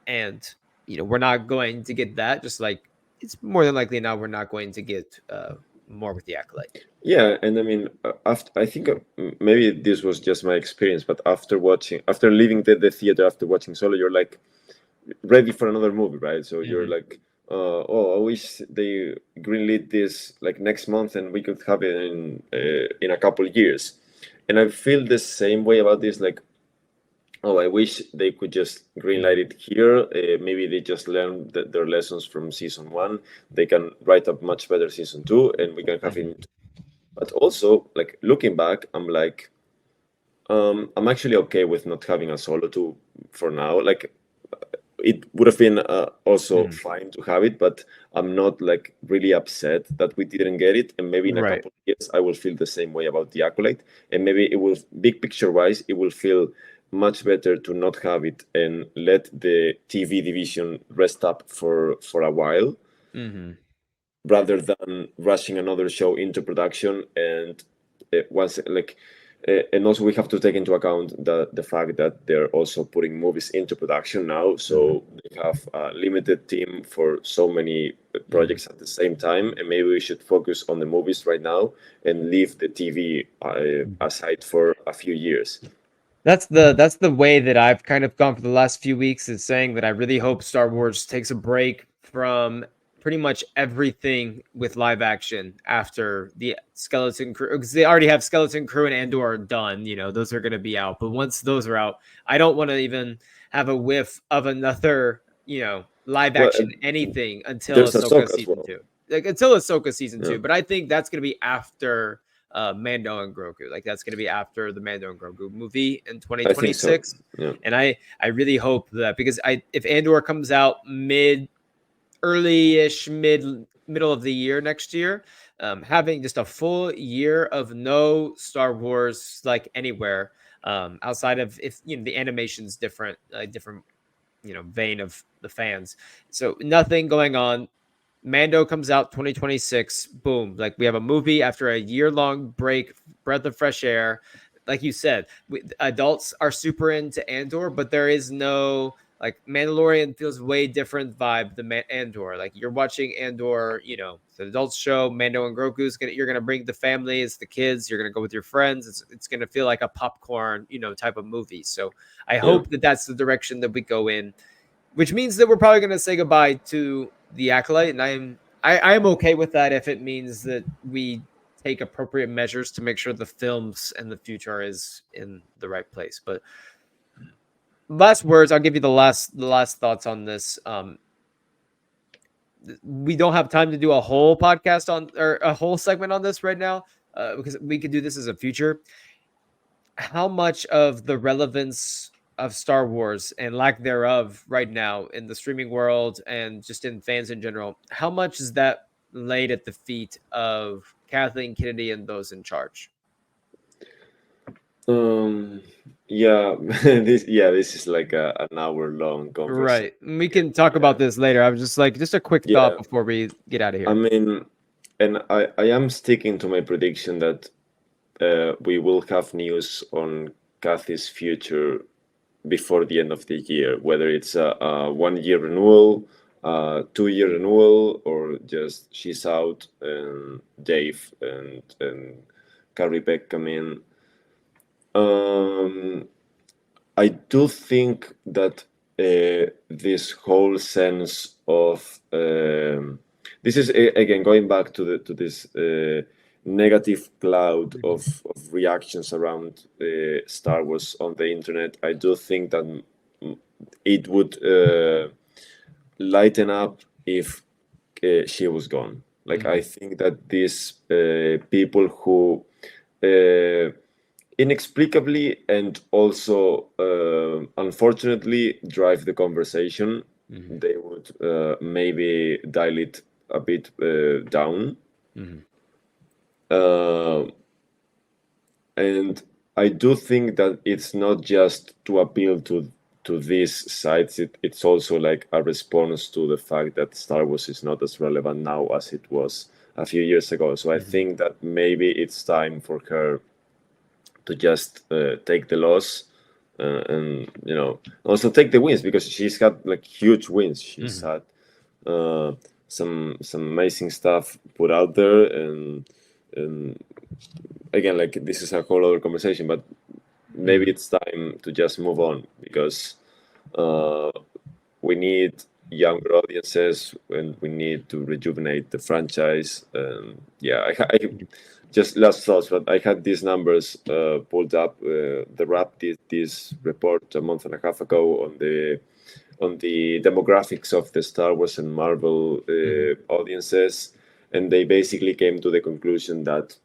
and we're not going to get that. Just like it's more than likely now we're not going to get more with the Acolyte. Yeah, and I mean, after I think maybe this was just my experience, but after leaving the theater, after watching Solo, you're like ready for another movie, right? So you're Mm-hmm. like, oh, I wish they greenlit this like next month, and we could have it in a couple of years. And I feel the same way about this. Like, oh, I wish they could just greenlight it here. Maybe they just learned their lessons from season one. They can write a much better season two, and we can have Mm-hmm. it. But also, like looking back, I'm like, I'm actually okay with not having a Solo two for now. Like, it would have been also Mm-hmm. fine to have it, but I'm not like really upset that we didn't get it. And maybe in a Right. couple of years, I will feel the same way about the Acolyte. And maybe it will, big picture wise, it will feel much better to not have it and let the TV division rest up for a while, Mm-hmm. rather than rushing another show into production. And once like and also we have to take into account the fact that they're also putting movies into production now, Mm-hmm. so they have a limited team for so many Mm-hmm. projects at the same time, and maybe we should focus on the movies right now and leave the TV aside for a few years. That's the way that I've kind of gone for the last few weeks, is saying that I really hope Star Wars takes a break from pretty much everything with live action after the Skeleton Crew, because they already have Skeleton Crew and Andor done. Those are going to be out. But once those are out, I don't want to even have a whiff of another, live Well, action anything until there's Ahsoka Ahsoka as season well. two. Like until Ahsoka season Yeah, two. But I think that's going to be after Mando and Grogu. Like that's going to be after the Mando and Grogu movie in I think so. 2026. Yeah. And I really hope that, because if Andor comes out early-ish middle of the year next year, having just a full year of no Star Wars like anywhere, outside of, if the animation's different, different vein of the fans. So nothing going on. Mando comes out 2026. Boom. Like we have a movie after a year-long break, breath of fresh air. Like you said, adults are super into Andor, but there is no, like, Mandalorian feels way different vibe than Andor. Like you're watching Andor, it's an adult show. Mando and Grogu's you're gonna bring the family, it's the kids. You're gonna go with your friends. It's gonna feel like a popcorn, type of movie. So I Yeah. hope that that's the direction that we go in, which means that we're probably going to say goodbye to the Acolyte, and I am okay with that if it means that we take appropriate measures to make sure the films and the future is in the right place. But last words, I'll give you the last thoughts on this. We don't have time to do a whole podcast on, or a whole segment on this right now, because we could do this as a future. How much of the relevance of Star Wars and lack thereof right now in the streaming world and just in fans in general, how much is that laid at the feet of Kathleen Kennedy and those in charge? Um, yeah, this is like an hour long conversation. Right. We can talk Yeah, about this later. I was just like, just a quick thought yeah. before we get out of I here. mean, and I am sticking to my prediction that we will have news on Kathy's future before the end of the year, whether it's a 1 year renewal, 2 year renewal, or just she's out and Dave and Carrie Beck come in. Um, I do think that this whole sense of this is again going back to this negative cloud of reactions around Star Wars on the internet. I do think that it would lighten up if she was gone. Like I Mhm. think that these people who inexplicably and also unfortunately drive the conversation, Mhm. they would maybe dial it a bit down. Mhm. Uh, and I do think that it's not just to appeal to to these sites, it's also like a response to the fact that Star Wars is not as relevant now as it was a few years ago. So I think that maybe it's time for her to just take the loss, and also take the wins, because she's had like huge wins. She's had some amazing stuff put out there, and again, like, this is a whole other conversation, but maybe it's time to just move on, because we need younger audiences, and we need to rejuvenate the franchise. Yeah, I just last thoughts, but I had these numbers pulled up. The Wrap did this report a month and a half ago on the demographics of the Star Wars and Marvel audiences, and they basically came to the conclusion that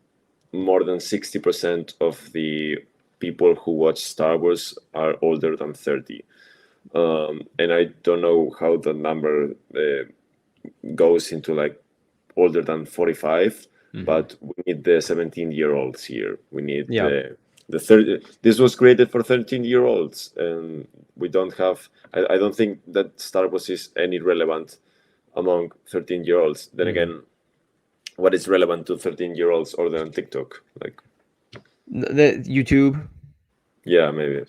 more than 60% of the people who watch Star Wars are older than 30. And I don't know how the number goes into like older than 45, but we need the 17-year-olds here. We need the 30. This was created for 13-year-olds, and we don't have. I don't think that Star Wars is any relevant among 13-year-olds. Then again, what is relevant to 13-year-olds other than TikTok? Like the YouTube. Yeah, maybe.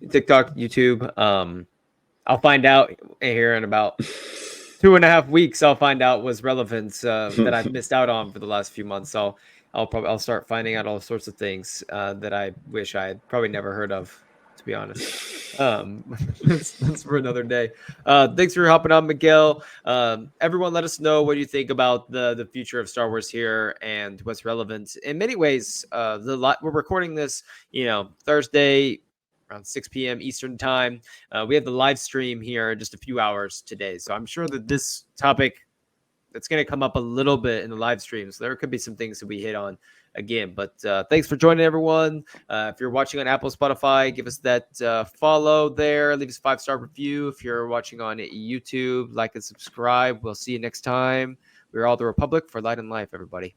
TikTok, YouTube. I'll find out here in about 2.5 weeks. I'll find out what's relevant that I've missed out on for the last few months. So I'll start finding out all sorts of things that I wish I had probably never heard of, to be honest. That's for another day. Thanks for hopping on, Miguel. Everyone, let us know what you think about the future of Star Wars here and what's relevant. In many ways, we're recording this, Thursday around 6 p.m. Eastern time. We have the live stream here in just a few hours today. So I'm sure that this topic, it's going to come up a little bit in the live stream. So there could be some things that we hit on again. But thanks for joining, everyone. If you're watching on Apple, Spotify, give us that follow there. Leave us a 5-star review. If you're watching on YouTube, like and subscribe. We'll see you next time. We're all the Republic for Light and Life, everybody.